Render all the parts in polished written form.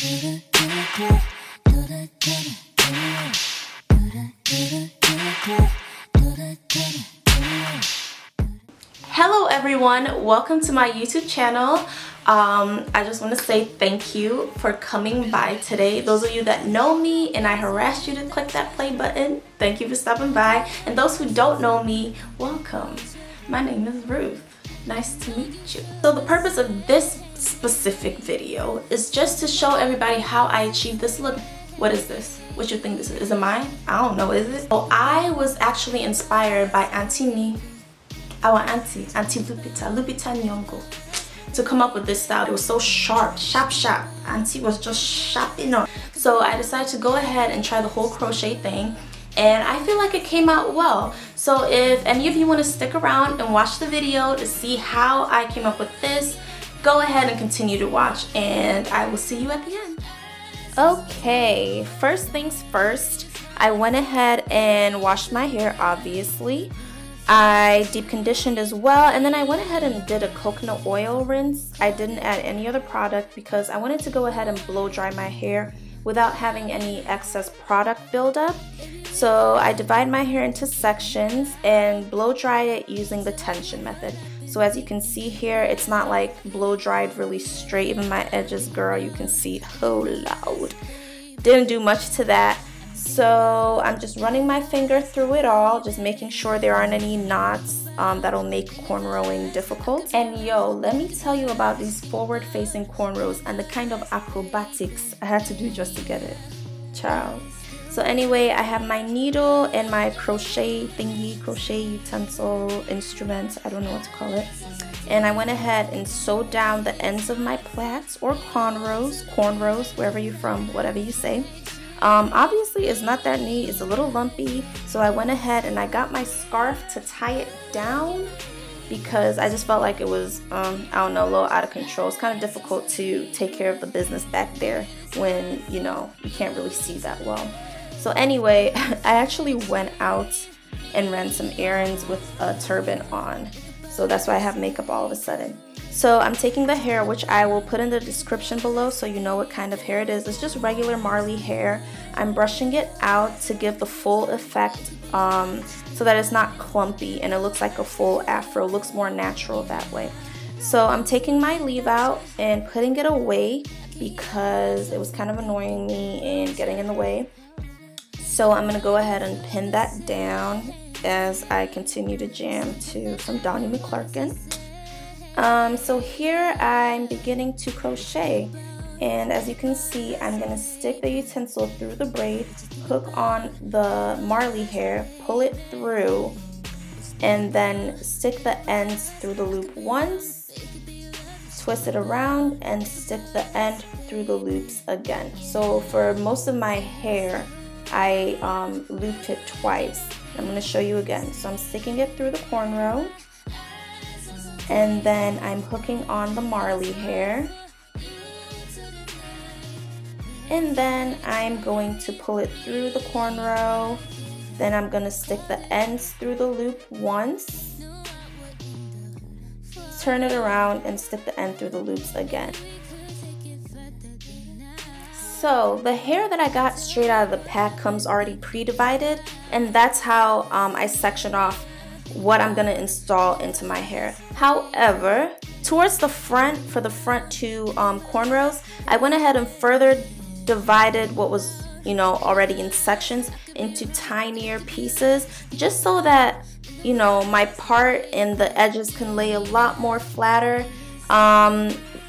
Hello everyone, welcome to my YouTube channel. I just want to say thank you for coming by today. Those of you that know me and I harassed you to click that play button, thank you for stopping by. And those who don't know me, welcome. My name is Ruth. Nice to meet you. So the purpose of this specific video is just to show everybody how I achieved this look. What is this? What you think this is? Is it mine? I don't know, is it? So I was actually inspired by our auntie Lupita Nyong'o, to come up with this style. It was so sharp. Auntie was just sharp enough. So I decided to go ahead and try the whole crochet thing, and I feel like it came out well. So if any of you want to stick around and watch the video to see how I came up with this, go ahead and continue to watch, and I will see you at the end. Okay, first things first, I went ahead and washed my hair, obviously. I deep conditioned as well, and then I went ahead and did a coconut oil rinse. I didn't add any other product because I wanted to go ahead and blow dry my hair without having any excess product buildup. So I divide my hair into sections and blow dry it using the tension method. So as you can see here, it's not like blow dried really straight. Even my edges, girl, you can see how loud. Didn't do much to that. So I'm just running my finger through it all, just making sure there aren't any knots that'll make cornrowing difficult. And yo, let me tell you about these forward-facing cornrows and the kind of acrobatics I had to do just to get it. Ciao. So anyway, I have my needle and my crochet thingy, crochet utensil, instrument, I don't know what to call it. And I went ahead and sewed down the ends of my plaits or cornrows, wherever you're from, whatever you say. Obviously it's not that neat, it's a little lumpy, so I went ahead and I got my scarf to tie it down because I just felt like it was, I don't know, a little out of control. It's kind of difficult to take care of the business back there when, you know, you can't really see that well. So anyway, I actually went out and ran some errands with a turban on, so that's why I have makeup all of a sudden. So I'm taking the hair, which I will put in the description below so you know what kind of hair it is. It's just regular Marley hair. I'm brushing it out to give the full effect so that it's not clumpy and it looks like a full afro. It looks more natural that way. So I'm taking my leave out and putting it away because it was kind of annoying me and getting in the way. So I'm going to go ahead and pin that down as I continue to jam to some Donnie McClurkin. So here I'm beginning to crochet, and as you can see, I'm going to stick the utensil through the braid, hook on the Marley hair, pull it through, and then stick the ends through the loop once, twist it around, and stick the end through the loops again. So for most of my hair, I looped it twice. I'm going to show you again. So I'm sticking it through the cornrow, and then I'm hooking on the Marley hair, and then I'm going to pull it through the cornrow. Then I'm going to stick the ends through the loop once, turn it around, and stick the end through the loops again. So the hair that I got straight out of the pack comes already pre-divided, and that's how I section off what I'm going to install into my hair. However, towards the front, for the front two cornrows, I went ahead and further divided what was, you know, already in sections into tinier pieces, just so that, you know, my part and the edges can lay a lot more flatter.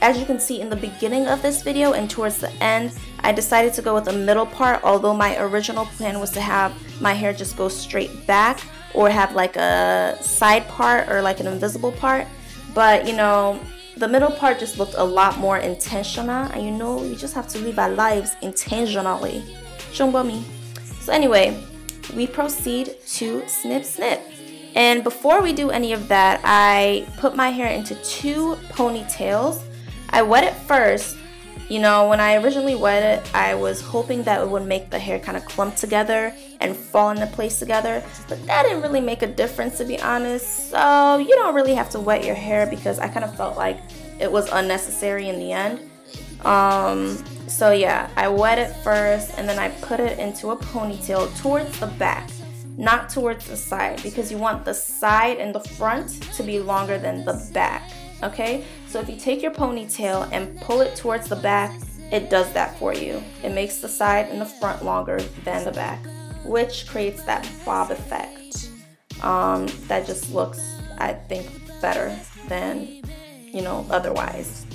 As you can see in the beginning of this video and towards the end, I decided to go with the middle part, although my original plan was to have my hair just go straight back or have like a side part or like an invisible part. But, you know, the middle part just looked a lot more intentional, and you know, you just have to live our lives intentionally. So anyway, we proceed to snip snip. And before we do any of that, I put my hair into two ponytails. I wet it first. You know, when I originally wet it, I was hoping that it would make the hair kind of clump together and fall into place together, but that didn't really make a difference, to be honest. So you don't really have to wet your hair because I kind of felt like it was unnecessary in the end. So yeah, I wet it first and then I put it into a ponytail towards the back, not towards the side, because you want the side and the front to be longer than the back, okay? So if you take your ponytail and pull it towards the back, it does that for you. It makes the side and the front longer than the back, which creates that bob effect. That just looks, I think, better than, you know, otherwise.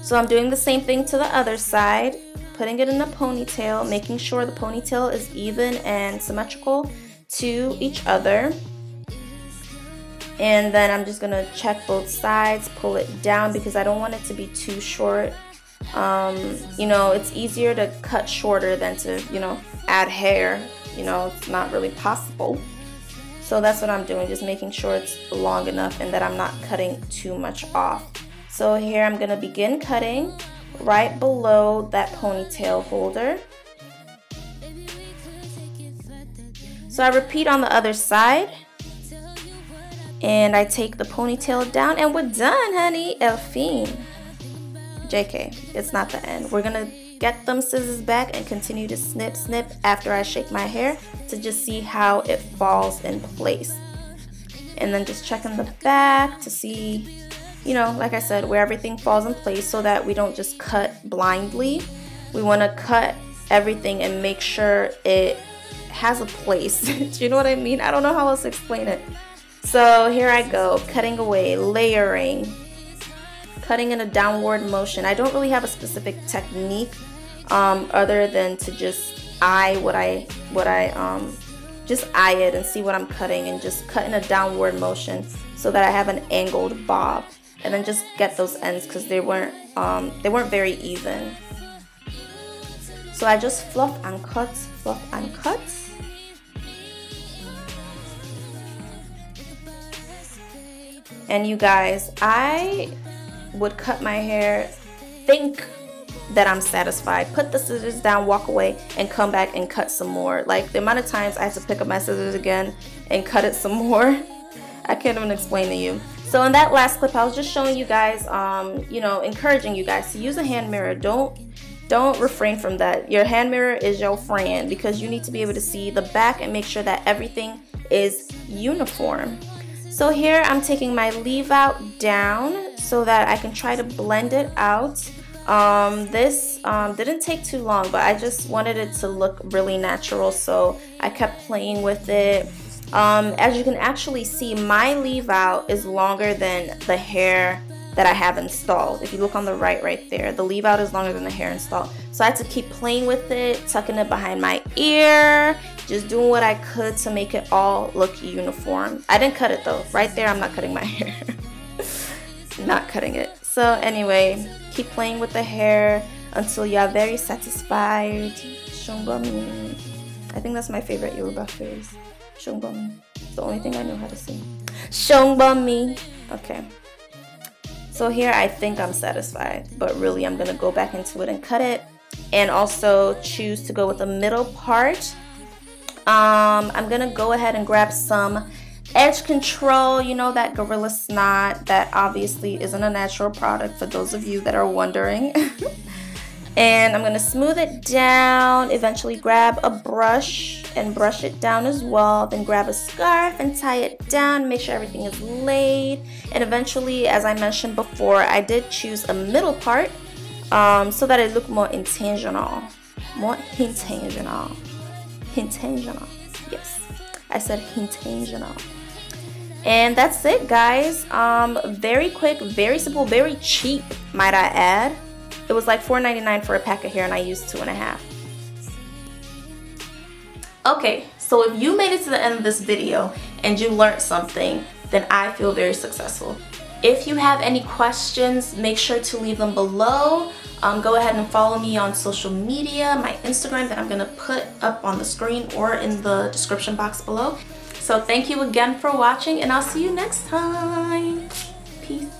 So I'm doing the same thing to the other side, putting it in a ponytail, making sure the ponytail is even and symmetrical to each other. And then I'm just gonna check both sides, pull it down because I don't want it to be too short. You know, it's easier to cut shorter than to, you know, add hair. You know, it's not really possible. So that's what I'm doing, just making sure it's long enough and that I'm not cutting too much off. So here I'm gonna begin cutting right below that ponytail holder. So I repeat on the other side. And I take the ponytail down and we're done, honey. El fin. JK, it's not the end. We're gonna get them scissors back and continue to snip, snip after I shake my hair to just see how it falls in place. And then just checking the back to see, you know, like I said, where everything falls in place so that we don't just cut blindly. We want to cut everything and make sure it has a place. Do you know what I mean? I don't know how else to explain it. So here I go, cutting away, layering, cutting in a downward motion. I don't really have a specific technique other than to just eye just eye it and see what I'm cutting and just cut in a downward motion so that I have an angled bob. And then just get those ends because they weren't very even. So I just fluff and cut, fluff and cut. And you guys, I would cut my hair, think that I'm satisfied, put the scissors down, walk away, and come back and cut some more. Like the amount of times I had to pick up my scissors again and cut it some more, I can't even explain to you. So in that last clip, I was just showing you guys, you know, encouraging you guys to use a hand mirror. Don't refrain from that. Your hand mirror is your friend because you need to be able to see the back and make sure that everything is uniform. So here I'm taking my leave out down so that I can try to blend it out. This didn't take too long, but I just wanted it to look really natural, so I kept playing with it. As you can actually see, my leave out is longer than the hair that I have installed. If you look on the right there, the leave out is longer than the hair installed. So I had to keep playing with it, tucking it behind my ear, just doing what I could to make it all look uniform. I didn't cut it though. Right there, I'm not cutting my hair. Not cutting it. So anyway, keep playing with the hair until you are very satisfied. Shongbami. I think that's my favorite Yoruba phrase. Shongbami. It's the only thing I know how to sing. Shongbami. Okay. So here I think I'm satisfied, but really I'm gonna go back into it and cut it, and also choose to go with the middle part. I'm gonna go ahead and grab some edge control, you know, that Gorilla Snot that obviously isn't a natural product for those of you that are wondering. And I'm gonna smooth it down, eventually grab a brush and brush it down as well, then grab a scarf and tie it down, make sure everything is laid. And eventually, as I mentioned before, I did choose a middle part so that it looked more intentional. More intentional. Intentional. Yes, I said intentional. And that's it, guys. Very quick, very simple, very cheap, might I add. It was like $4.99 for a pack of hair and I used 2.5. Okay, so if you made it to the end of this video and you learned something, then I feel very successful. If you have any questions, make sure to leave them below. Go ahead and follow me on social media, my Instagram that I'm gonna put up on the screen or in the description box below. So thank you again for watching and I'll see you next time. Peace.